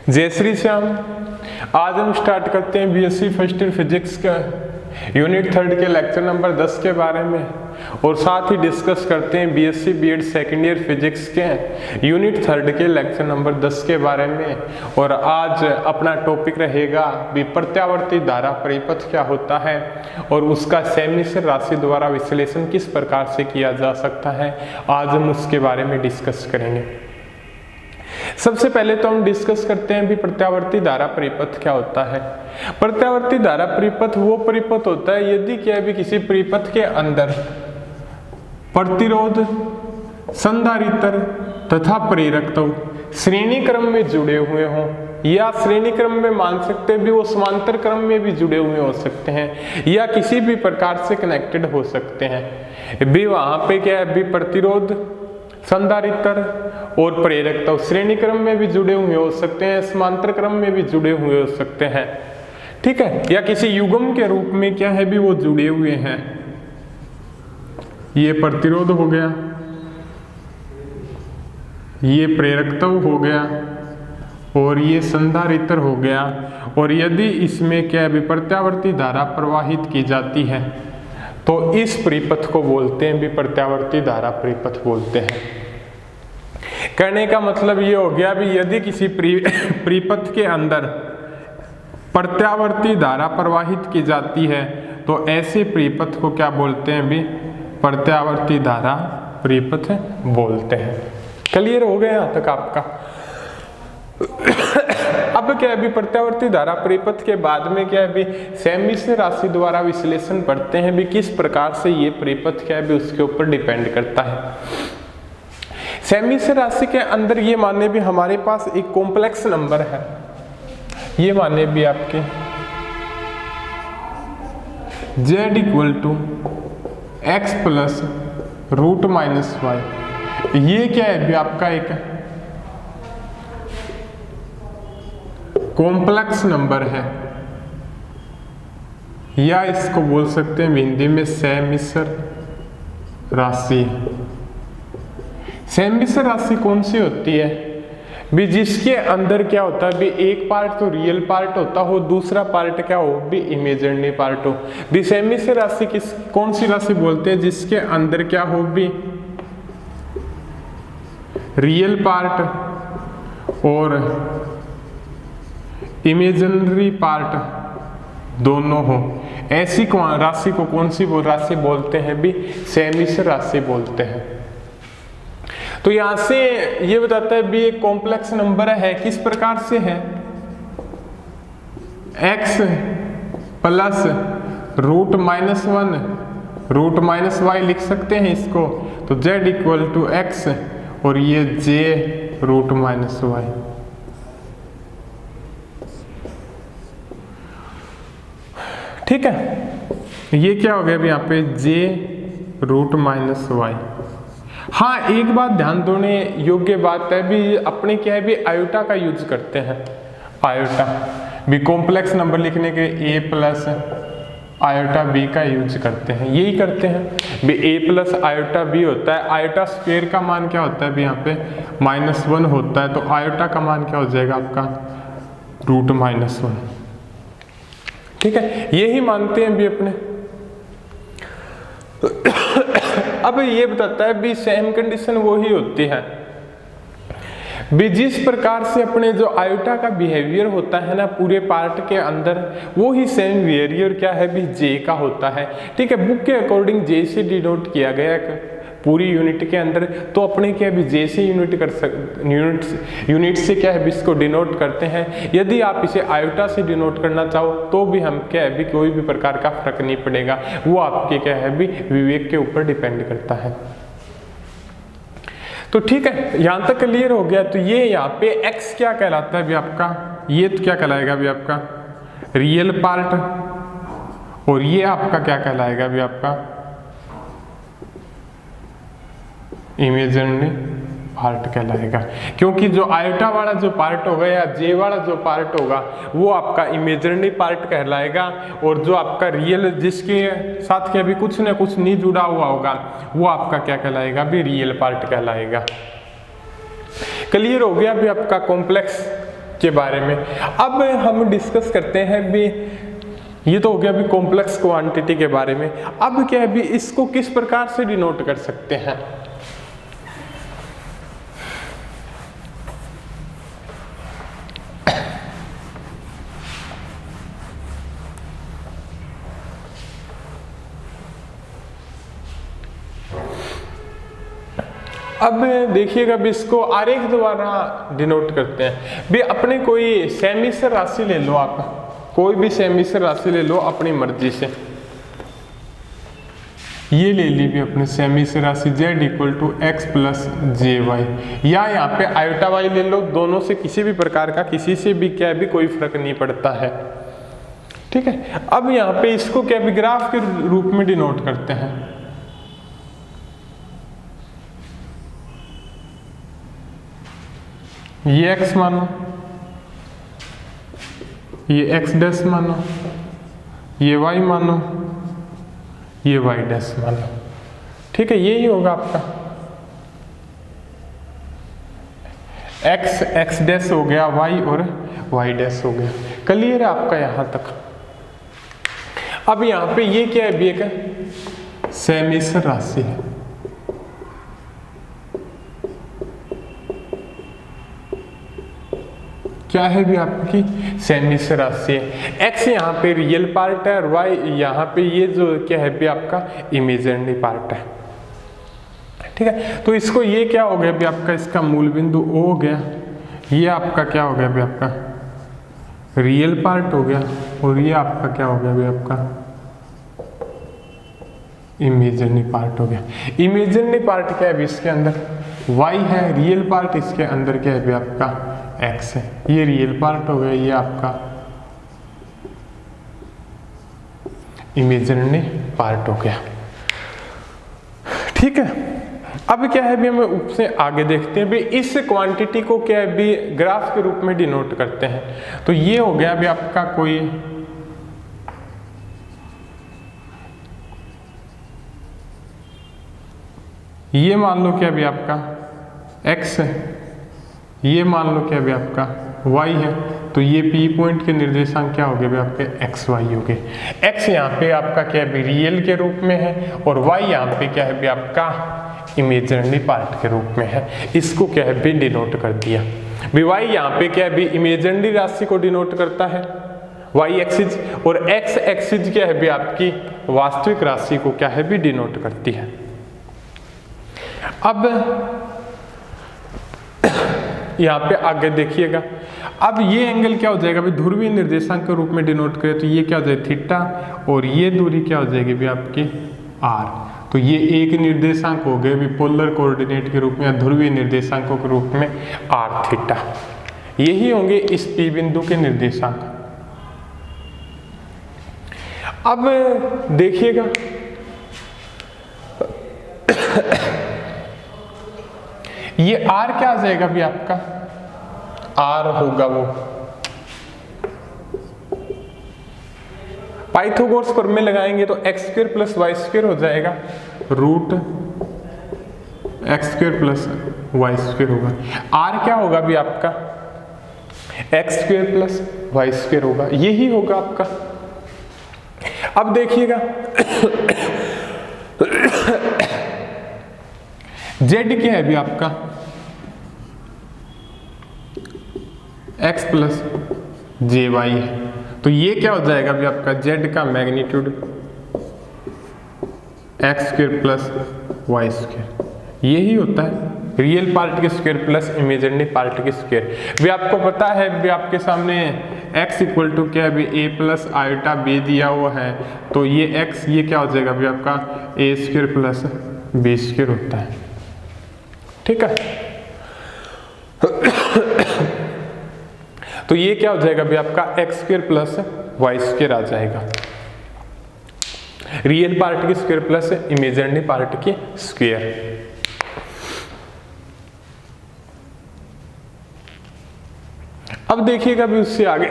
जय श्री श्याम। आज हम स्टार्ट करते हैं बीएससी फर्स्ट ईयर फिजिक्स का यूनिट 3 के लेक्चर नंबर 10 के बारे में और साथ ही डिस्कस करते हैं BSc BEd second year physics के यूनिट 3 के लेक्चर नंबर 10 के बारे में। और आज अपना टॉपिक रहेगा भी प्रत्यावर्ती धारा परिपथ क्या होता है और उसका सेमिश्र राशि द्वारा विश्लेषण किस प्रकार से किया जा सकता है। आज हम उसके बारे में डिस्कस करेंगे। सबसे पहले तो हम डिस्कस करते हैं भी प्रत्यावर्ती धारा परिपथ क्या होता है। प्रत्यावर्ती धारा परिपथ वो परिपथ होता है यदि क्या भी किसी परिपथ के अंदर प्रतिरोध, संधारित्र तथा प्रेरकत्व श्रेणी क्रम में जुड़े हुए हों या श्रेणी क्रम में मान सकते हैं भी वो समांतर क्रम में भी जुड़े हुए हो सकते हैं या किसी भी प्रकार से कनेक्टेड हो सकते हैं भी वहां पे क्या है भी प्रतिरोध, संधारित्र और प्रेरकत्व श्रेणी क्रम में भी जुड़े हुए हो सकते हैं, समांतर क्रम में भी जुड़े हुए हो सकते हैं, ठीक है, या किसी युग्म के रूप में क्या है भी वो जुड़े हुए हैं। ये प्रतिरोध हो गया, ये प्रेरकत्व हो गया और ये संधारित्र हो गया। और यदि इसमें क्या है प्रत्यावर्ती धारा प्रवाहित की जाती है तो इस परिपथ को बोलते हैं भी प्रत्यावर्ती धारा परिपथ बोलते हैं। कहने का मतलब ये हो गया भी यदि किसी परिपथ के अंदर प्रत्यावर्ती धारा प्रवाहित की जाती है तो ऐसे परिपथ को क्या बोलते हैं भी प्रत्यावर्ती धारा परिपथ बोलते हैं। क्लियर हो गया यहाँ तक आपका। अब क्या है भी प्रत्यावर्ती धारा परिपथ के बाद में क्या है भी सेमिश्र राशि द्वारा विश्लेषण पढ़ते हैं भी किस प्रकार से ये परिपथ क्या है भी उसके ऊपर डिपेंड करता है। सेमिश्र राशि के अंदर ये माने भी हमारे पास एक कॉम्प्लेक्स नंबर है, ये माने भी आपके z equal to x plus root minus y. ये क्या है भी आपका एक कॉम्प्लेक्स नंबर है या इसको बोल सकते हैं हिंदी में सेमिश्र राशि। सेमिश्र राशि कौन सी होती है भी जिसके अंदर क्या होता है भी एक पार्ट तो रियल पार्ट होता हो, दूसरा पार्ट क्या हो भी इमेजिनरी पार्ट हो। भी सेमिश्र राशि किस कौन सी राशि बोलते हैं जिसके अंदर क्या हो भी रियल पार्ट और इमेजिनरी पार्ट दोनों हो। ऐसी राशि को कौन सी राशि बोलते हैं भी सेमिश्र राशि बोलते हैं। तो यहां से ये बताता है भी एक कॉम्प्लेक्स नंबर है किस प्रकार से है x plus root minus 1 root minus y लिख सकते हैं इसको। तो z इक्वल टू एक्स और ये j रूट माइनस वाई। ठीक है, ये क्या हो गया अभी यहाँ पे j रूट माइनस वाई। हाँ, एक बात ध्यान देने योग्य बात है भी अपने क्या है भी आयोटा का यूज करते हैं। आयोटा भी कॉम्प्लेक्स नंबर लिखने के a प्लस आयोटा b का यूज करते हैं, यही करते हैं भी a प्लस आयोटा b होता है। आयोटा स्क्वायर का मान क्या होता है भी यहाँ पे -1 होता है, तो आयोटा का मान क्या हो जाएगा आपका रूट माइनस 1। ठीक है, यही मानते हैं भी अपने। अब ये बताता है भी सेम कंडीशन वो ही होती है भी जिस प्रकार से अपने जो आयोटा का बिहेवियर होता है ना पूरे पार्ट के अंदर, वो ही सेम बिहेवियर क्या है भी जे का होता है। ठीक है, बुक के अकॉर्डिंग जे से डिनोट किया गया पूरी यूनिट के अंदर, तो अपने क्या भी जे से यूनिट से क्या है भी इसको डिनोट करते हैं। यदि आप इसे आयोटा से डिनोट करना चाहो तो भी हम क्या है भी कोई भी प्रकार का फर्क नहीं पड़ेगा, वो आपके क्या है भी विवेक के ऊपर डिपेंड करता है। तो ठीक है, यहां तक क्लियर हो गया। तो ये यहाँ पे x क्या कहलाता है भी आपका, ये तो क्या कहलाएगा भी आपका रियल पार्ट और ये आपका क्या कहलाएगा भी आपका इमेजिनरी पार्ट कहलाएगा, क्योंकि जो आयोटा वाला जो पार्ट होगा या जे वाला जो पार्ट होगा वो आपका इमेजिनरी पार्ट कहलाएगा और जो आपका रियल जिसके साथ क्या भी कुछ ना कुछ नहीं जुड़ा हुआ होगा वो आपका क्या कहलाएगा भी रियल पार्ट कहलाएगा। क्लियर हो गया भी आपका कॉम्प्लेक्स के बारे में। अब हम डिस्कस करते हैं भी, ये तो हो गया अभी कॉम्प्लेक्स क्वांटिटी के बारे में। अब क्या है भी, इसको किस प्रकार से डिनोट कर सकते हैं। अब देखिएगा भी, इसको आरेख द्वारा डिनोट करते हैं भी। अपने कोई सेमिसर राशि ले लो, आप कोई भी सेमिसर राशि ले लो अपनी मर्जी से। ये ले ली भी अपने सेमिसर राशि z equal to x plus j y, या यहाँ पे आयोटा वाई ले लो। दोनों से किसी भी प्रकार का, किसी से भी क्या भी कोई फर्क नहीं पड़ता है, ठीक है। अब यहाँ पे इसको क्या भी ग्राफ के रूप में डिनोट करते हैं। ये x मानो, ये x डैश मानो, ये y मानो, ये y डैश मानो, ठीक है। यही होगा आपका x डैश हो गया, y और y डैश हो गया। क्लियर है आपका यहां तक। अब यहां पे ये क्या है भी, एक सेमिसर राशि है। क्या है भी आपकी सेमिसर राशि है। x यहाँ पे रियल पार्ट है और y यहाँ पे ये जो क्या है भी आपका इमेजिनरी पार्ट है, ठीक है। तो इसको ये क्या हो गया भी आपका, इसका मूल बिंदु O हो गया। ये आपका क्या हो गया भी आपका रियल पार्ट हो गया, और ये आपका क्या हो गया भी आपका इमेजिनरी पार्ट हो गया। इमेजिनरी पार्ट क्या है भी इसके अंदर y है, रियल पार्ट इसके अंदर क्या है भी आपका x है। ये रियल पार्ट हो गया, ये आपका इमेजिनरी पार्ट हो गया, ठीक है। अब क्या है भी, हम उससे आगे देखते हैं भी, इस क्वांटिटी को क्या है भी ग्राफ के रूप में डिनोट करते हैं। तो ये हो गया भी आपका कोई ये मान लो क्या भी आपका x है, ये मान लो क्या भी आपका y है। तो ये P पॉइंट के निर्देशांक क्या हो गए भी आपके x y हो गए। x यहाँ पे आपका क्या है भी रियल के रूप में है, और y यहाँ पे क्या है भी आपका इमेजिनरी पार्ट के रूप में है। इसको क्या है भी डिनोट कर दिया भी। y यहाँ पे क्या है भी इमेजिनरी राशि को डिनोट करता है, y एक्सिस, और x एक्सिस क्या है भी आपकी वास्तविक राशि को क्या है भी डिनोट करती है। अब यहाँ पे आगे देखिएगा, अब ये एंगल क्या हो जाएगा भी ध्रुवीय निर्देशांक के रूप में डिनोट करें तो ये क्या हो जाएगा थीटा, और ये दूरी क्या हो जाएगी भी आपकी r। तो ये एक निर्देशांक हो गए भी पोलर कोऑर्डिनेट के रूप में या ध्रुवीय निर्देशांकों के रूप में r थीटा। यही होंगे इस P बिंदु के निर्देशांक। अब देखिएगा ये r क्या आ जाएगा भी आपका, r होगा वो पाइथागोरस प्रमेय लगाएंगे तो x square plus y square हो जाएगा, root x square plus y square होगा। r क्या होगा भी आपका x square plus y square होगा, यही होगा आपका। अब देखिएगा z क्या है भी आपका x प्लस जे वाई है। तो ये क्या हो जाएगा भी आपका z का magnitude x square plus y square, यही होता है रियल पार्ट के स्क्वायर प्लस इमेजिनरी पार्ट के स्क्वायर। भी आपको पता है भी आपके सामने x इक्वल टू क्या है भी a प्लस आयोटा b दिया हुआ है, तो ये x ये क्या हो जाएगा भी आपका a square plus b square होता है, ठीक है। तो ये क्या हो जाएगा भी आपका x square plus y square आ जाएगा, रियल पार्ट की स्क्वायर प्लस इमेजिनरी पार्ट की स्क्वायर। अब देखिएगा भी उससे आगे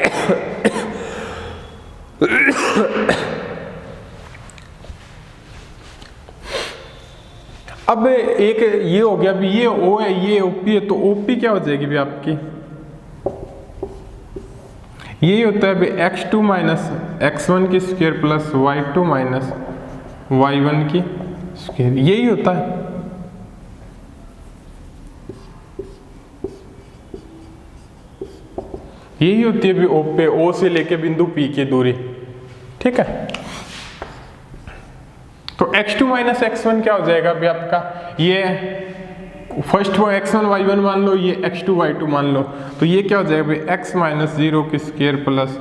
अब एक ये हो गया भी ये O है, ये OP है, तो OP क्या हो जाएगी भी आपकी यही होता है अभी x2 माइनस x1 की square plus y2 minus y1 की स्क्वायर, यही होता है। यही होती है अभी O पे, O से लेके बिंदु P की दूरी, ठीक है। तो x2 माइनस x1 क्या हो जाएगा अभी आपका, ये फर्स्ट वो x1 y1 मान लो, ये x2 y2 मान लो, तो ये क्या हो जाएगा भाई x माइनस 0 की स्क्वायर प्लस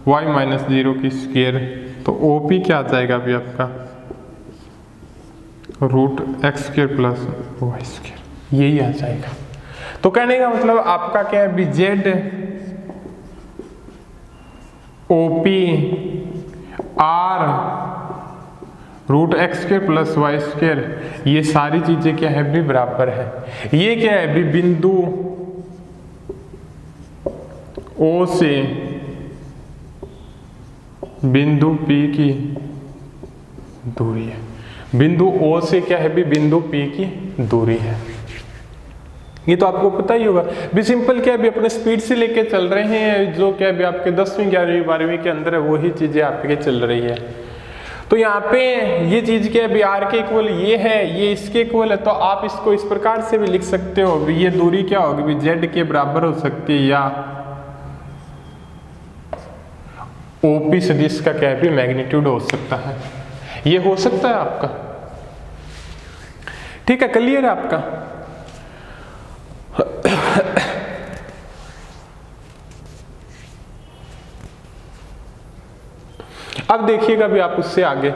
y माइनस 0 की स्क्वायर, तो OP क्या आ जाएगा अभी आपका root x square plus y square, यही आ जाएगा। तो कहने का मतलब आपका क्या है अभी z OP R root x square plus y square, ये सारी चीजें क्या है भी बराबर है। ये क्या है भी बिंदु O से बिंदु P की दूरी है। बिंदु O से क्या है भी बिंदु P की दूरी है। ये तो आपको पता ही होगा भी, सिंपल क्या है भी अपने स्पीड से लेके चल रहे हैं, जो क्या है भी आपके 10वीं 11वीं 12वीं के अंदर है वही चीजें आपके चल रही है। तो यहाँ पे ये चीज क्या है भी r के इक्वल ये है, ये इसके इक्वल है, तो आप इसको इस प्रकार से भी लिख सकते हो भी, ये दूरी क्या होगी भी z के बराबर हो सकती है, या OP सदिश का क्या है भी मैग्नीट्यूड हो सकता है, ये हो सकता है आपका, ठीक है। क्लियर है आपका। अब देखिएगा भी आप उससे आगे,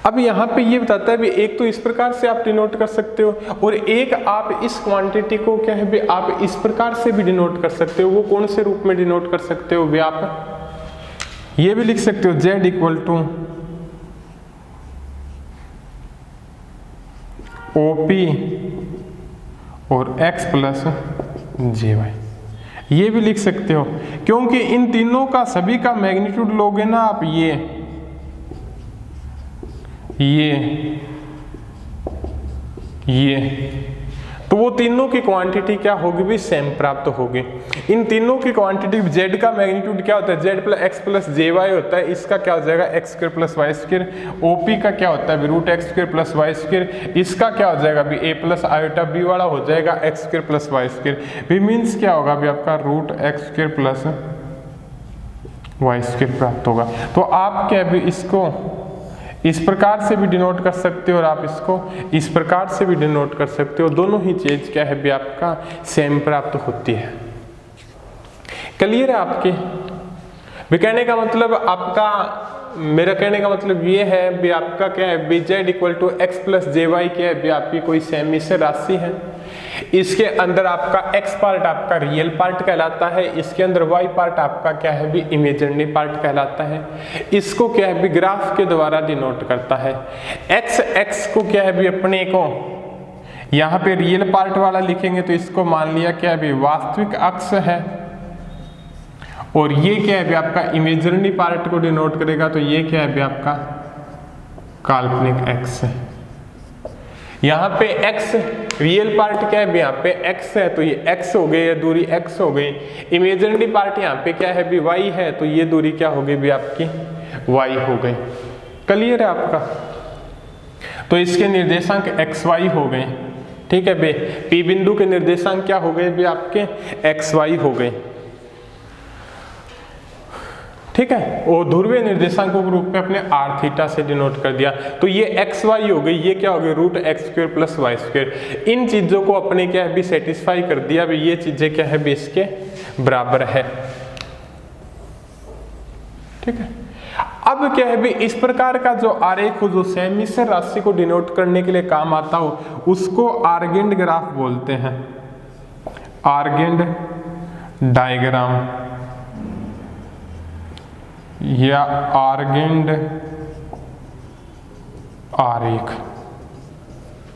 अब यहां पे ये बताता है भी एक तो इस प्रकार से आप डिनोट कर सकते हो, और एक आप इस क्वांटिटी को क्या है भी आप इस प्रकार से भी डिनोट कर सकते हो। वो कौन से रूप में डिनोट कर सकते हो भी, आप ये भी लिख सकते हो z इक्वल टू OP और x प्लस JY, ये भी लिख सकते हो, क्योंकि इन तीनों का सभी का मैग्नीट्यूड लोगे ना आप, ये तो वो तीनों की क्वांटिटी क्या होगी भी सेम प्राप्त होगी। इन तीनों की क्वांटिटी z का मैग्नीट्यूड क्या होता है z plus x plus JY होता है, इसका क्या हो जाएगा x square plus y square. OP का क्या होता है root x square plus y square, इसका क्या हो जाएगा भी a प्लस आयोटा b वाला हो जाएगा x square plus y square. भी मीन्स क्या होगा भी आपका root x square plus y square प्राप्त होगा। तो आप क्या भी इसको इस प्रकार से भी डिनोट कर सकते हो और आप इसको इस प्रकार से भी डिनोट कर सकते हो, दोनों ही चीज क्या है भी आपका सेम प्राप्त होती है। क्लियर है आपके भी, कहने का मतलब आपका, मेरा कहने का मतलब ये है भी आपका क्या है बी z equal to x plus JY क्या है भी आपकी कोई सेमिश्र राशि है। इसके अंदर आपका x पार्ट आपका रियल पार्ट कहलाता है, इसके अंदर y पार्ट आपका क्या है भी इमेजिनरी पार्ट कहलाता है। इसको क्या है भी ग्राफ के द्वारा डिनोट करता है। x को क्या है भी अपने को यहाँ पे रियल पार्ट वाला लिखेंगे तो इसको मान लिया क्या है भी वास्तविक अक्ष है, और ये क्या है भी आपका इमेजिनरी पार्ट को डिनोट करेगा, तो ये क्या है भी आपका काल्पनिक x है। यहाँ पे x रियल पार्ट क्या है भी यहाँ पे x है, तो ये x हो गई, ये दूरी x हो गई। इमेजिनरी पार्ट यहाँ पे क्या है भी y है, तो ये दूरी क्या हो गई भी आपकी y हो गई। क्लियर है आपका। तो इसके निर्देशांक xy हो गए, ठीक है बे। P बिंदु के निर्देशांक क्या हो गए भी आपके xy हो गए, ठीक है। और ध्रुवीय निर्देशांकों के रूप में अपने r थीटा से डिनोट कर दिया, तो ये एक्स वाई हो गई, ये क्या हो गई root x square plus y square. इन चीजों को अपने क्या है भी सेटिस्फाई कर दिया भी, ये चीजें क्या है भी इसके बराबर है, ठीक है। अब क्या है भी इस प्रकार का जो आरेख हो जो सेमिश्र राशि को डिनोट करने के लिए काम आता हो, उसको आर्गेंड ग्राफ बोलते हैं, आर्गेंड डायग्राम या आर्गेंड आरेख,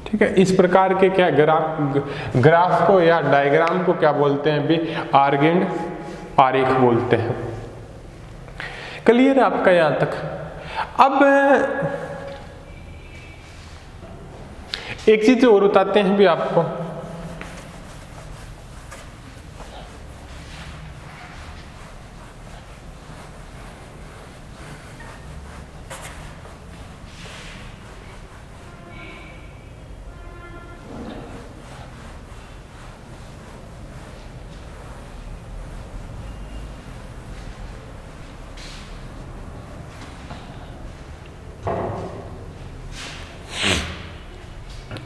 ठीक है। इस प्रकार के क्या ग्राफ को या डायग्राम को क्या बोलते हैं भी आर्गेंड आरेख बोलते हैं। क्लियर है आपका यहां तक। अब एक चीज और बताते हैं भी आपको,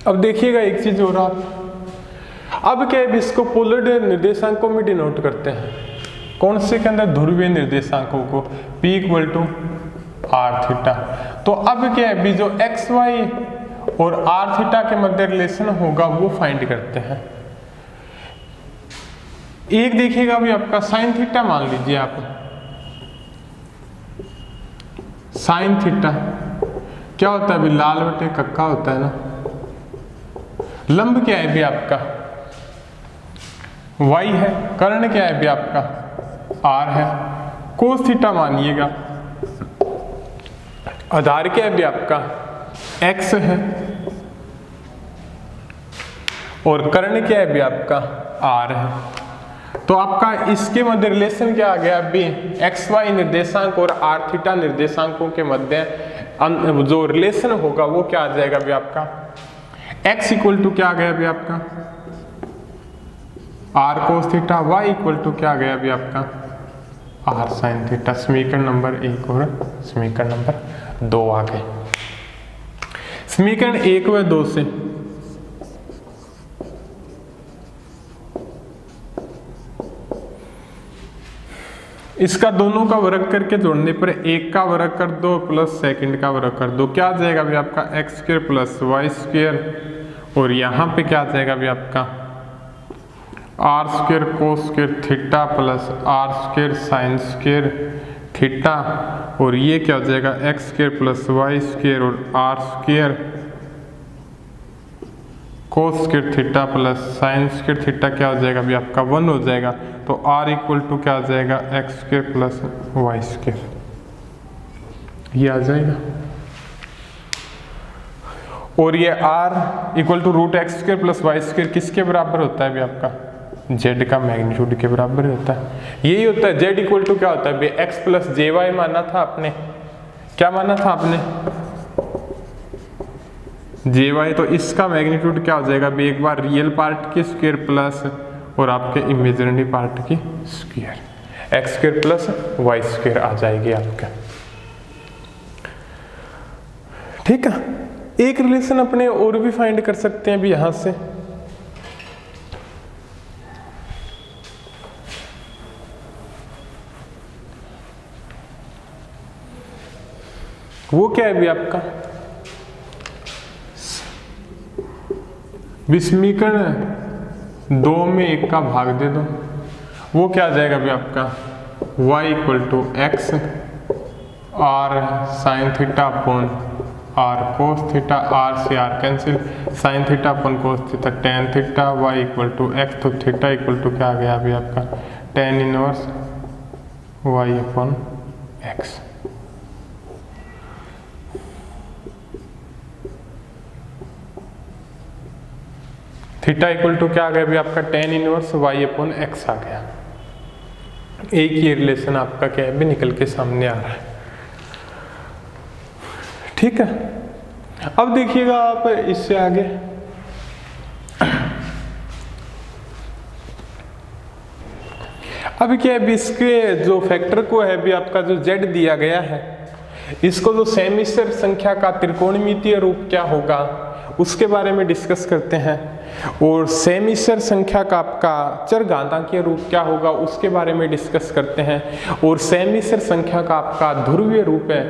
अब देखिएगा एक चीज हो रहा, अब क्या है, इसको पोलर निर्देशांकों में डिनोट करते हैं। कौन से के अंदर? ध्रुवीय निर्देशांकों को, P equal to r theta. तो अब क्या है भी, जो एक्स वाई और आर थीटा के मध्य रिलेशन होगा वो फाइंड करते हैं। एक देखिएगा भी आपका साइन थीटा मान लीजिए आप, साइन थीटा क्या होता है अभी? लाल बटे कक्का होता है ना। लंब क्या है भी आपका? y है। कर्ण क्या है भी आपका? r है। Cos theta मानिएगा। आधार क्या है भी आपका? x है। और कर्ण क्या है भी आपका? r है। तो आपका इसके मध्य रिलेशन क्या आ गया अभी? एक्स वाई निर्देशांक और आर थीटा निर्देशांकों के मध्य जो रिलेशन होगा वो क्या आ जाएगा अभी आपका? x इक्वल टू क्या आ गया अभी आपका? R cos theta. y equal to क्या आ गया अभी आपका? R sine theta. समीकरण नंबर 1 और समीकरण नंबर 2 आ गए। समीकरण 1 व 2 से इसका दोनों का वर्ग करके जोड़ने पर एक का वर्ग कर दो प्लस सेकंड का वर्ग कर दो, क्या आ जाएगा अभी आपका? X square plus y square. और यहाँ पे क्या आ जाएगा अभी आपका? R square cos square theta plus r square sine square theta. और ये क्या हो जाएगा? X square plus y square और r square cos square theta plus sine square theta क्या हो जाएगा अभी आपका? 1 हो जाएगा। तो r इक्वल टू क्या आ जाएगा? X square plus y square, ये आ जाएगा। और ये r equal to root x square plus y square किसके बराबर होता है अभी आपका? z का मैग्नीट्यूड के बराबर होता है। यही होता है z इक्वल टू क्या होता है? एक्स प्लस जे वाई माना था आपने। क्या माना था आपने? J y. तो इसका मैग्नीट्यूड क्या हो जाएगा अभी? एक बार रियल पार्ट की स्क्वायर प्लस और आपके इमेजिनरी पार्ट की square, x square plus y square आ जाएगी आपके। ठीक है। एक रिलेशन अपने और भी फाइंड कर सकते हैं अभी यहां से। वो क्या है अभी आपका? समीकरण 2 में 1 का भाग दे दो, वो क्या आ जाएगा अभी आपका? y equal to x r sine theta upon r cos theta. R से r cancel, sine theta upon cos theta tan theta. y equal to x, तो थीटा इक्वल टू क्या आ गया अभी आपका? Tan inverse y upon x. Theta equal to क्या आ गया अभी आपका? Tan inverse y upon x आ गया। एक ही रिलेशन आपका क्या है भी निकल के सामने आ रहा है। ठीक है। अब देखिएगा आप इससे आगे, अभी क्या है इसके जो फैक्टर को है भी आपका जो z दिया गया है, इसको जो सेमिस्टर संख्या का त्रिकोणमितीय रूप क्या होगा उसके बारे में डिस्कस करते हैं। और सेमिस्टर संख्या का आपका चरघातांकीय रूप क्या होगा उसके बारे में डिस्कस करते हैं। और सेमिस्टर संख्या का आपका ध्रुवीय रूप है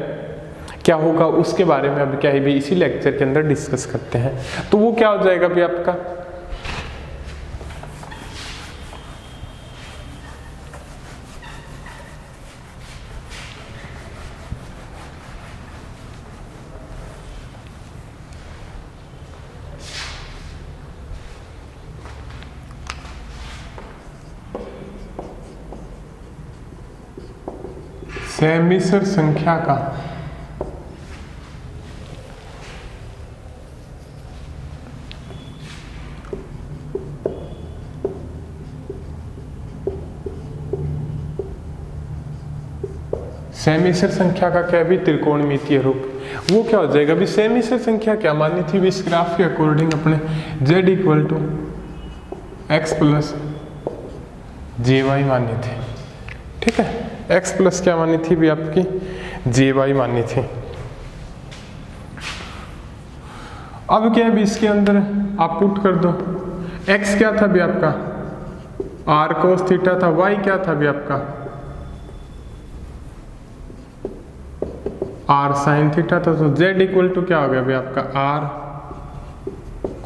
क्या होगा उसके बारे में अब क्या है भी इसी लेक्चर के अंदर डिस्कस करते हैं। तो वो क्या हो जाएगा भी आपका? सेमिस्टर संख्या का सेमिस्टर संख्या का क्या भी त्रिकोणमितीय रूप, वो क्या हो जाएगा अभी? सेमिस्टर संख्या क्या मानी थी इस ग्राफ के अकॉर्डिंग अपने? z equal to x plus j y मानी थी। ठीक है। x प्लस क्या मानी थी भी आपकी? जे वाई मानी थी। अब क्या है भी इसके अंदर आप पुट कर दो, x क्या था भी आपका r cos थीटा था, y क्या था भी आपका r sin थीटा था, तो z इक्वल टू क्या हो गया भी आपका r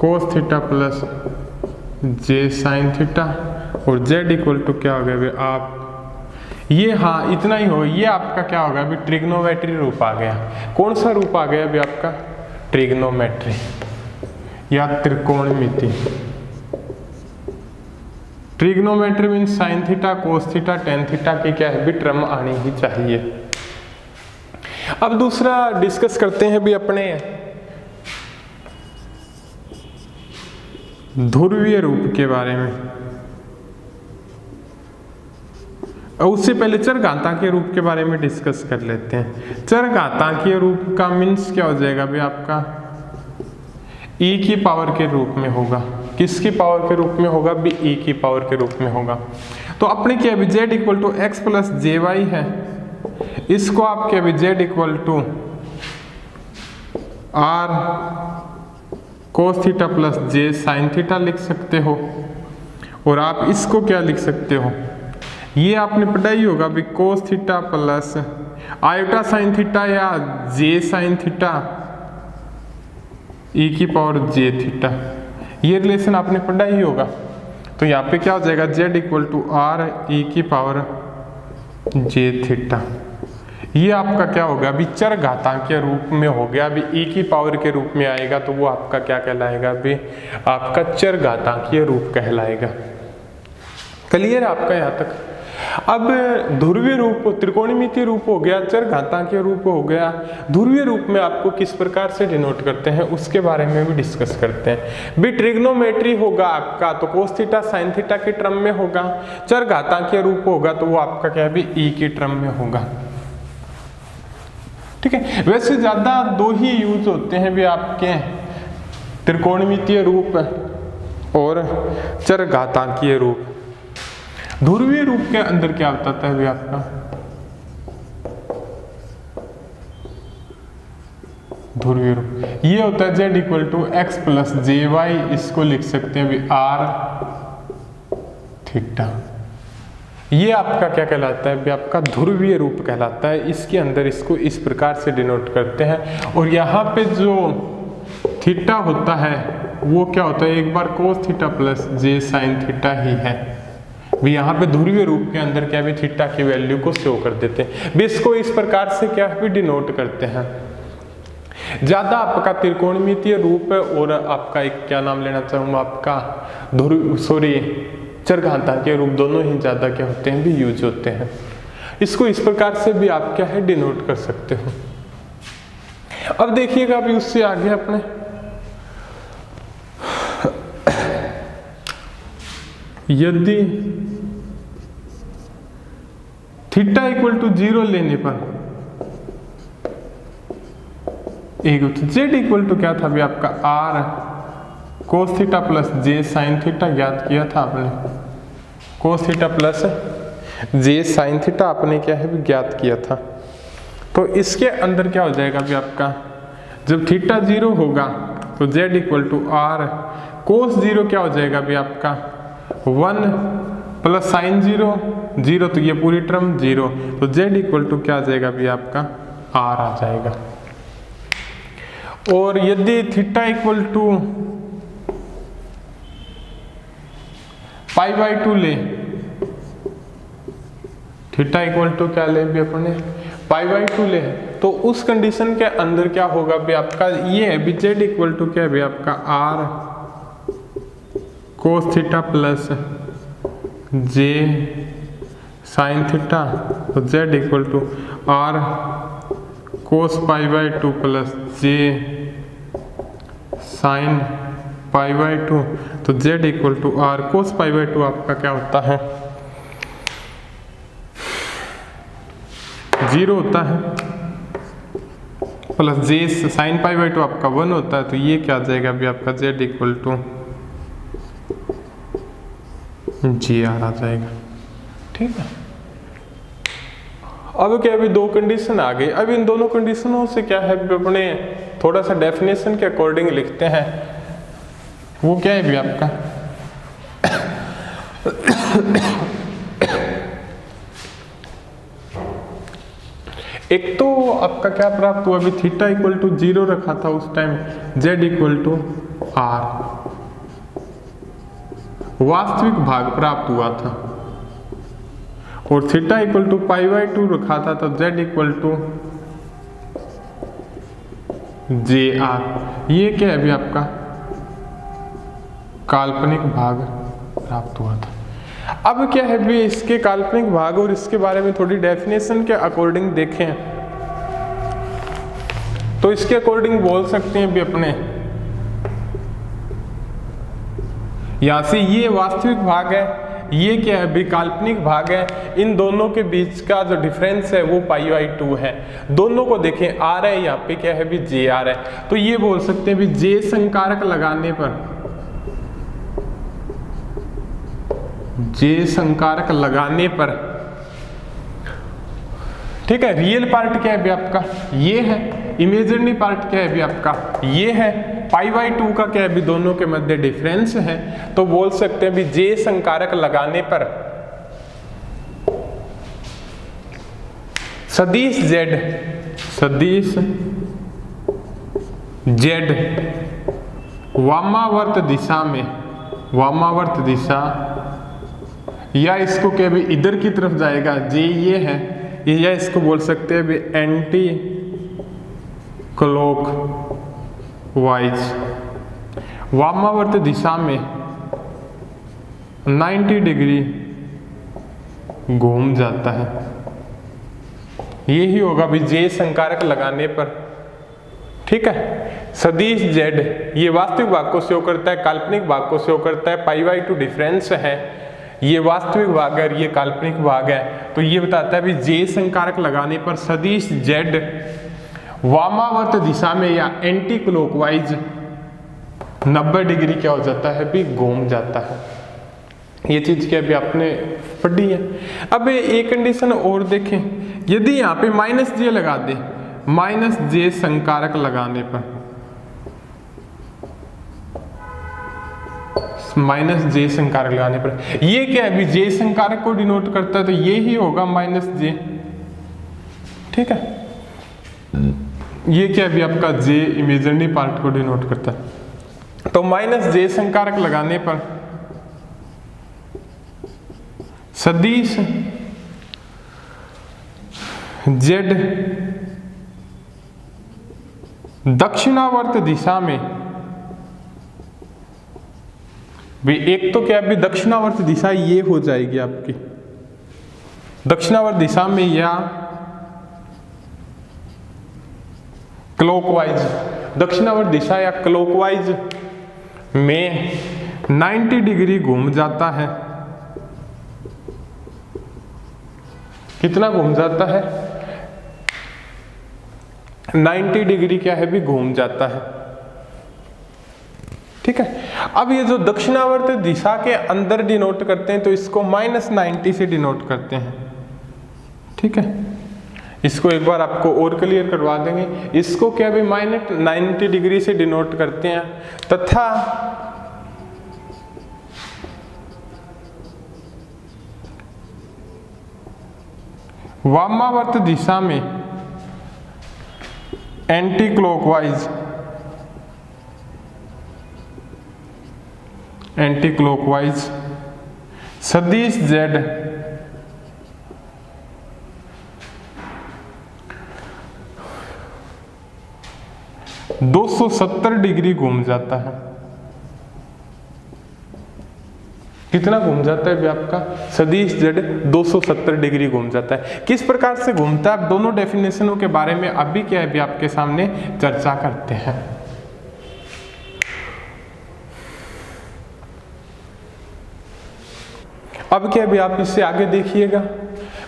cos theta plus j sin theta, और z इक्वल टू क्या हो गया भी आप ये, हाँ इतना ही हो, ये आपका क्या होगा अभी ट्रिग्नोमेट्री रूप आ गया। कौन सा रूप आ गया अभी आपका ट्रिग्नोमेट्री या त्रिकोणमिति। Trigonometry means sine theta cos theta tan theta की क्या है भी टर्म आनी ही चाहिए। अब दूसरा डिस्कस करते हैं भी अपने ध्रुवीय रूप के बारे में। उससे पहले चरघातांकीय रूप के बारे में डिस्कस कर लेते हैं। चरघातांकीय रूप का मीन्स क्या हो जाएगा भी आपका e की पावर के रूप में होगा। किसकी पावर के रूप में होगा भी e की पावर के रूप में होगा। तो अपने क्या है z equal to x plus j y है, इसको आप क्या z equal to r cos theta plus j sin theta लिख सकते हो, और आप इसको क्या लिख सकते हो, ये आपने पढ़ा ही होगा भी cos theta plus iota sine theta या j साइन थीटा e की पावर j थीटा, ये रिलेशन आपने पढ़ा ही होगा। तो यहाँ पे क्या हो जाएगा z equal to r e की पावर j थीटा। ये आपका क्या होगा अभी चरघातांकीय रूप में हो गया। अभी e की पावर के रूप में आएगा तो वो आपका क्या कहलाएगा अभी आपका चरघातांकीय रूप कहलाएगा। क्लियर है आपका यहाँ तक। अब ध्रुवीय रूप त्रिकोणमितीय रूप हो गया, चरघातांकीय रूप हो गया, ध्रुवीय रूप में आपको किस प्रकार से डिनोट करते हैं उसके बारे में भी डिस्कस करते हैं। भी ट्रिग्नोमेट्री होगा आपका तो कोस थीटा साइन थीटा के टर्म में होगा, चरघातांकीय रूप होगा तो वो आपका क्या है भी ई के टर्म में होगा। ठीक है, वैसे ज्यादा दो ही यूज होते हैं भी आपके त्रिकोणमितीय रूप और चरघातांकीय रूप। ध्रुवीय रूप के अंदर क्या बताता है भी आपका ध्रुवीय रूप ये होता है z equal to x plus j y, इसको लिख सकते हैं भी r थीटा। ये आपका क्या कहलाता है भी आपका ध्रुवीय रूप कहलाता है। इसके अंदर इसको इस प्रकार से डिनोट करते हैं, और यहाँ पे जो थीटा होता है वो क्या होता है एक बार कोस थीटा प्लस जे साइन थीटा ही है। भी यहाँ पे ध्रुवीय रूप के अंदर क्या भी थीटा की वैल्यू को शो कर देते हैं। भी इसको इस प्रकार से क्या भी डिनोट करते हैं। ज्यादा आपका त्रिकोणमितीय रूप और आपका एक क्या नाम लेना चाहूंगा आपका चरघातांकीय रूप दोनों ही ज्यादा क्या होते हैं भी यूज होते हैं। इसको इस प्रकार से भी आप क्या है डिनोट कर सकते हो। अब देखिएगा अभी उससे आगे अपने यदि थीटा इक्वल टू 0 लेने पर एक z इक्वल टू क्या था भी आपका r cos theta plus j sine theta ज्ञात किया था आपने। कोस theta plus j sine theta आपने क्या है भी ज्ञात किया था। तो इसके अंदर क्या हो जाएगा भी आपका जब थीटा 0 होगा तो z इक्वल टू r कोस 0 क्या हो जाएगा भी आपका 1 प्लस साइन 0 तो ये पूरी टर्म 0, तो z इक्वल टू क्या आ जाएगा भी आपका r आ जाएगा। और यदि थीटा इक्वल टू π/2 ले, थीटा इक्वल टू क्या ले भी अपने π/2 ले, तो उस कंडीशन के अंदर क्या होगा भी आपका ये है भी z इक्वल टू क्या है भी आपका r cos theta plus j sine theta, तो z equal to r cos π/2 plus j sine π/2, तो z equal to r cos π/2 आपका क्या होता है 0 होता है, प्लस j साइन π/2 आपका 1 होता है, तो ये क्या आ जाएगा भी आपका z इक्वल टू GR आ जाएगा। ठीक है, अब क्या अभी दो कंडीशन आ गई। अब इन दोनों कंडीशनों से क्या है अपने थोड़ा सा डेफिनेशन के अकॉर्डिंग लिखते हैं। वो क्या है भी आपका एक तो आपका क्या प्राप्त हुआ, अभी थीटा इक्वल टू 0 रखा था उस time, z equal to r, वास्तविक भाग प्राप्त हुआ था, और थीटा इक्वल टू π/2 रखा था, तो z इक्वल टू jr। ये क्या है अभी आपका काल्पनिक भाग प्राप्त हुआ था। अब क्या है भी इसके काल्पनिक भाग और इसके बारे में थोड़ी डेफिनेशन के अकॉर्डिंग देखें, तो इसके अकॉर्डिंग बोल सकते हैं भी अपने यहां से ये वास्तविक भाग है, ये क्या है भी काल्पनिक भाग है, इन दोनों के बीच का जो डिफरेंस है वो π/2 है। दोनों को देखें, r है, यहाँ पे क्या है भी jr है, तो ये बोल सकते हैं भी j संकारक लगाने पर, j संकारक लगाने पर, ठीक है, रियल पार्ट क्या है भी आपका ये है, इमेजिनरी पार्ट क्या है भी आपका ये है, π/2 का क्या है भी दोनों के मध्य डिफरेंस है, तो बोल सकते हैं भी j संकारक लगाने पर सदिश z वामावर्त दिशा में, वामावर्त दिशा, या इसको क्या भी इधर की तरफ जाएगा, j ये है, या इसको बोल सकते हैं भी एंटी क्लॉक वाइज, वामावर्त दिशा में 90 डिग्री घूम जाता है। यही होगा भी j संकारक लगाने पर, ठीक है। सदिश z ये वास्तविक भाग को शो करता है, काल्पनिक भाग को शो करता है, π/2 डिफरेंस है, ये वास्तविक भाग है और ये काल्पनिक भाग है, तो ये बताता है भी j संकारक लगाने पर सदिश z वामावर्त दिशा में या एंटी क्लॉकवाइज 90 डिग्री क्या हो जाता है भी घूम जाता है। ये चीज क्या भी आपने पढ़ी है। अब एक कंडीशन और देखें, यदि यहाँ पे -j लगा दे, -j संकारक लगाने पर, -j संकारक लगाने पर, ये क्या है भी j संकारक को डिनोट करता है, तो ये ही होगा -j, ठीक है। ये क्या भी आपका j इमेजिनरी पार्ट को डिनोट करता है, तो -j संकारक लगाने पर सदिश z दक्षिणावर्त दिशा में भी, एक तो क्या भी दक्षिणावर्त दिशा ये हो जाएगी आपकी, दक्षिणावर्त दिशा में या क्लॉकवाइज, दक्षिणावर्त दिशा या क्लॉकवाइज में 90 डिग्री घूम जाता है। कितना घूम जाता है? 90 डिग्री क्या है भी घूम जाता है, ठीक है। अब ये जो दक्षिणावर्त दिशा के अंदर डिनोट करते हैं, तो इसको -90 से डिनोट करते हैं, ठीक है। इसको एक बार आपको और क्लियर करवा देंगे। इसको क्या भी -90 डिग्री से डिनोट करते हैं, तथा वामावर्त दिशा में एंटी क्लॉकवाइज, एंटी क्लॉकवाइज सदिश z 270 डिग्री घूम जाता है। कितना घूम जाता है भी आपका सदिश z 270 डिग्री घूम जाता है। किस प्रकार से घूमता है, दोनों डेफिनेशनों के बारे में अभी क्या है भी आपके सामने चर्चा करते हैं। अब क्या भी आप इससे आगे देखिएगा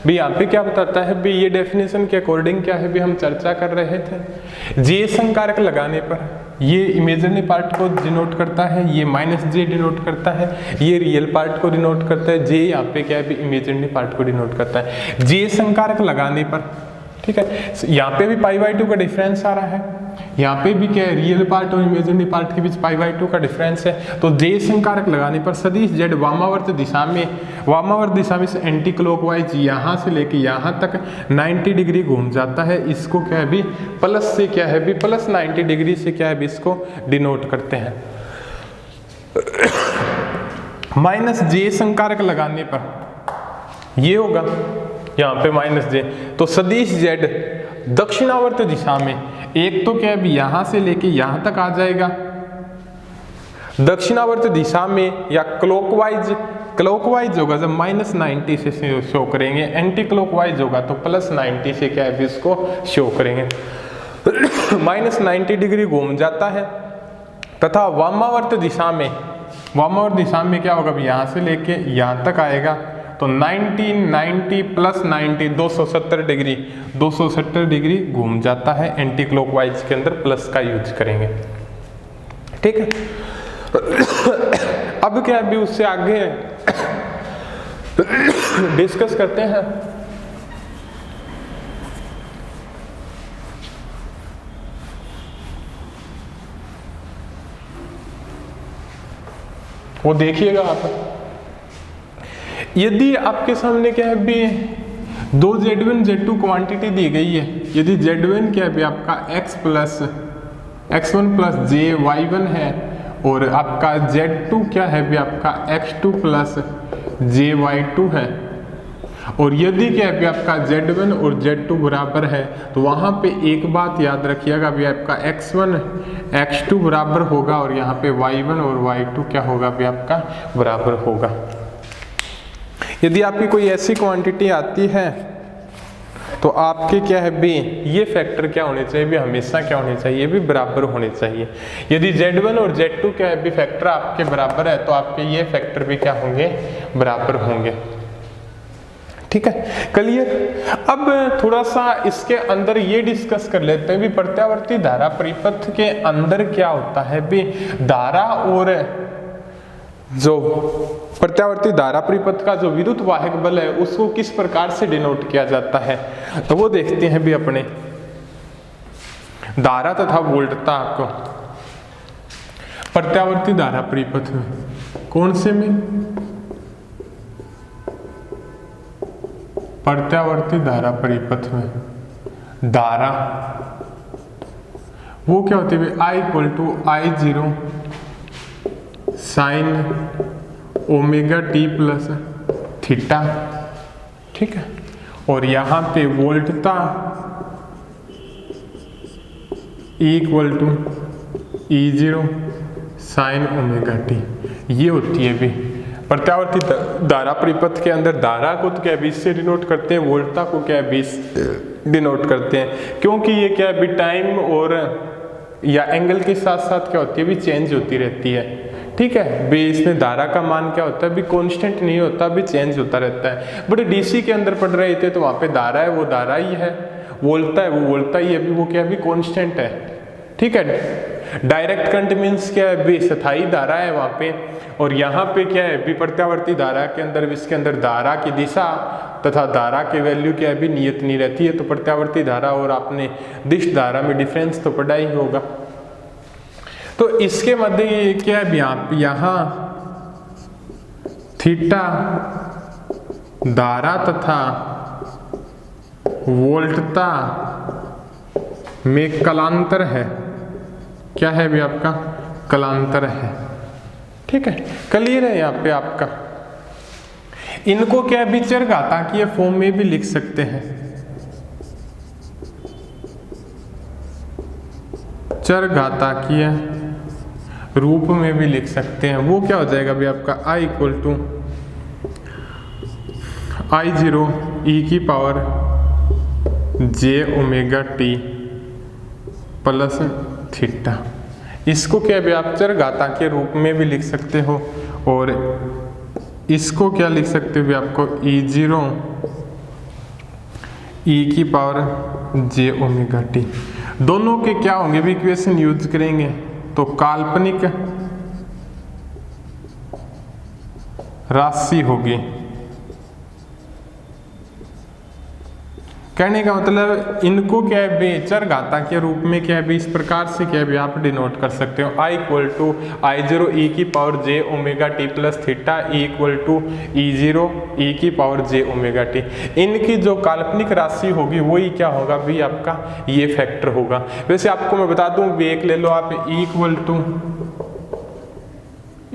भी यहाँ पे क्या बताता है भी, ये डेफिनेशन के अकॉर्डिंग क्या है भी हम चर्चा कर रहे थे, जे संकारक लगाने पर ये इमेजिनरी पार्ट को डिनोट करता है, ये -j डिनोट करता है, ये रियल पार्ट को डिनोट करता है, जे यहाँ पे क्या है भी इमेजिनरी पार्ट को डिनोट करता है। जे संकारक लगाने पर, ठीक है, यहाँ पे भी π/2 का डिफरेंस आ रहा है, यहाँ पे भी क्या है, रियल पार्ट और इमेजिनरी पार्ट के बीच π/2 का डिफरेंस है। तो जे संकारक लगाने पर सदिश z वामावर्त दिशा में से एंटी क्लॉकवाइज यहाँ से लेके यहाँ तक 90 डिग्री घूम जाता है। इसको क्या है भी प्लस से क्या है भी प्लस 90 डिग्री से क्या है भी इसको डिनोट करते हैं। माइनस जे संकारक लगाने पर ये होगा यहाँ पे माइनस जे, तो सदिश z दक्षिणावर्त दिशा में एक तो क्या है भी यहां से लेके यहां तक आ जाएगा दक्षिणावर्त दिशा में, या क्लॉकवाइज होगा जब -90 से शो करेंगे, एंटी क्लॉकवाइज होगा तो +90 से क्या है भी इसको शो करेंगे। -90 डिग्री घूम जाता है तथा वामावर्त दिशा में क्या होगा, यहाँ से लेके यहाँ तक आएगा तो 90 प्लस 90 270 डिग्री घूम जाता है। एंटी क्लॉकवाइज के अंदर प्लस का यूज करेंगे, ठीक है। अब क्या अभी उससे आगे डिस्कस करते हैं। वो देखिएगा आप, यदि आपके सामने क्या है भी दो Z1 Z2 क्वांटिटी दी गई है, यदि Z1 क्या है भी आपका x1 प्लस jy1 है और आपका Z2 क्या है भी आपका x2 प्लस jy2 है, और यदि क्या है भी आपका Z1 और Z2 बराबर है तो वहाँ पे एक बात याद रखिएगा भी आपका x1 x2 बराबर होगा और यहाँ पे y1 और y2 क्या होगा भी आपका बराबर होगा। यदि आपकी कोई ऐसी क्वांटिटी आती है तो आपके क्या है भी ये फैक्टर क्या होने चाहिए भी हमेशा क्या होने चाहिए भी बराबर होने चाहिए। यदि Z1 और Z2 क्या है भी फैक्टर आपके बराबर है तो आपके ये फैक्टर भी क्या होंगे, बराबर होंगे, ठीक है, क्लियर। अब थोड़ा सा इसके अंदर ये डिस्कस कर लेते हैं भी प्रत्यावर्ती धारा परिपथ के अंदर क्या होता है भी धारा और जो प्रत्यावर्ती धारा परिपथ का जो विद्युत वाहक बल है उसको किस प्रकार से डिनोट किया जाता है, तो वो देखते हैं भी अपने धारा तथा वोल्टता को प्रत्यावर्ती धारा परिपथ में। कौन से में? प्रत्यावर्ती धारा परिपथ में धारा वो क्या होती है, I = I0 sin ω t + theta, ठीक है। और यहाँ पे वोल्टता = E0 sin ω t, ये होती है भी प्रत्यावर्ती धारा परिपथ के अंदर। धारा को तो क्या है 20 से डिनोट करते हैं, वोल्टता को क्या है 20 डिनोट करते हैं, क्योंकि ये क्या है भी टाइम और या एंगल के साथ साथ क्या होती है भी चेंज होती रहती है, ठीक है। भी इसमें धारा का मान क्या होता है भी कांस्टेंट नहीं होता, भी चेंज होता रहता है। बट डीसी के अंदर पढ़ रहे थे तो वहाँ पे धारा है वो धारा ही है, वोल्टता है वो वोल्टता ही है, भी वो क्या है भी कांस्टेंट है, ठीक है। डायरेक्ट करंट मीन्स क्या है भी स्थायी धारा है वहाँ पे, और यहाँ पे क्या है भी प्रत्यावर्ती धारा के अंदर इसके अंदर धारा की दिशा तथा धारा के वैल्यू क्या है भी नियत नहीं रहती है। तो प्रत्यावर्ती धारा और आपने दिश धारा में डिफरेंस तो पढ़ा ही होगा। तो इसके मध्य क्या है यहाँ थीटा धारा तथा वोल्टता में कलांतर है, क्या है भी आपका कलांतर है, ठीक है, क्लियर है। यहाँ पे आपका इनको क्या है भी चरघातांकीय फॉर्म में भी लिख सकते हैं, चरघातांकीय रूप में भी लिख सकते हैं। वो क्या हो जाएगा भी आपका I = I0 e⁻j⍵t + थीटा। इसको क्या भी आप चरघातांकीय रूप में भी लिख सकते हो, और इसको क्या लिख सकते हो भी आपको E0 e⁻j⍵t। दोनों के क्या होंगे भी इक्वेशन यूज करेंगे तो काल्पनिक राशि होगी, कहने का मतलब इनको क्या है बे चरघातांकीय रूप में क्या है बे इस प्रकार से क्या है बे आप डिनोट कर सकते हो, I equal to I0 e की power j omega t plus theta E equal to E0 e की पावर j ओमेगा टी। इनकी जो काल्पनिक राशि होगी वही क्या होगा भी आपका ये फैक्टर होगा। वैसे आपको मैं बता दूं भी एक ले लो आप E equal to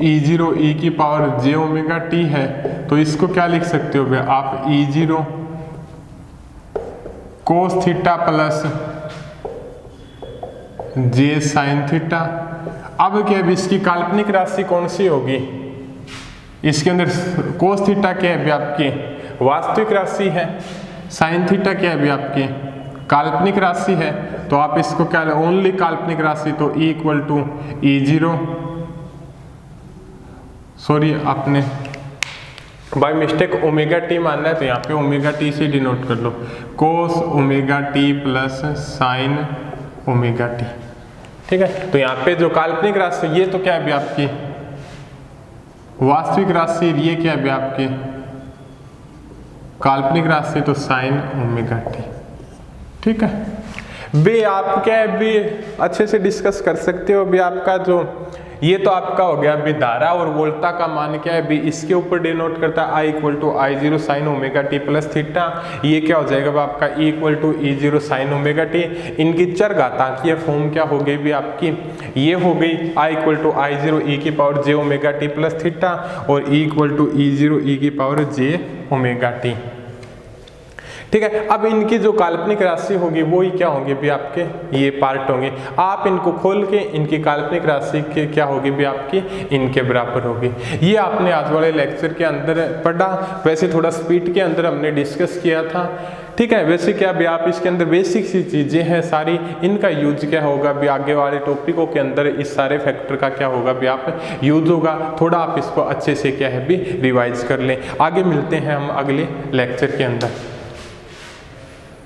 E0 e की पावर j ओमेगा टी है, तो इसको क्या लिख सकते हो भैया आप E0 कोस थीटा प्लस जे साइन थीटा। अब क्या है इसकी काल्पनिक राशि कौन सी होगी, इसके अंदर कोस थीटा क्या है भी आपकी वास्तविक राशि है, साइन थीटा क्या है भी आपकी काल्पनिक राशि है, तो आप इसको क्या ओनली काल्पनिक राशि तो E equal to E0 sorry आपने बाय मिस्टेक ओमेगा टी मानना है तो यहाँ पे ओमेगा टी से डिनोट कर लो, cos omega t plus sine omega t. ठीक है, तो यहाँ पे जो काल्पनिक राशि ये तो क्या है भी आपकी वास्तविक राशि, ये क्या है भी आपकी काल्पनिक राशि तो साइन ओमेगा टी। ठीक है बे आप क्या है भी अच्छे से डिस्कस कर सकते हो भी आपका जो ये तो आपका हो गया भी धारा और वोल्टा का मान क्या है भी इसके ऊपर डिनोट करता है I equal to I0 sine omega t plus theta. ये क्या हो जाएगा आपका E equal to E0 sine omega t. इनकी चरघातांकीय फॉर्म क्या हो गई भी आपकी ये हो गई I equal to I0 e की power j omega t plus theta और E equal to E0 e की पावर j ओमेगा टी। ठीक है, अब इनकी जो काल्पनिक राशि होगी वो ही क्या होंगे भी आपके ये पार्ट होंगे। आप इनको खोल के इनकी काल्पनिक राशि के क्या होगी भी आपकी इनके बराबर होगी। ये आपने आज वाले लेक्चर के अंदर पढ़ा, वैसे थोड़ा स्पीड के अंदर हमने डिस्कस किया था। ठीक है, वैसे क्या भी आप इसके अंदर बेसिक सी चीज़ें हैं सारी, इनका यूज क्या होगा भी आगे वाले टॉपिकों के अंदर इस सारे फैक्टर का क्या होगा भी आप यूज होगा। थोड़ा आप इसको अच्छे से क्या है भी रिवाइज कर लें। आगे मिलते हैं हम अगले लेक्चर के अंदर।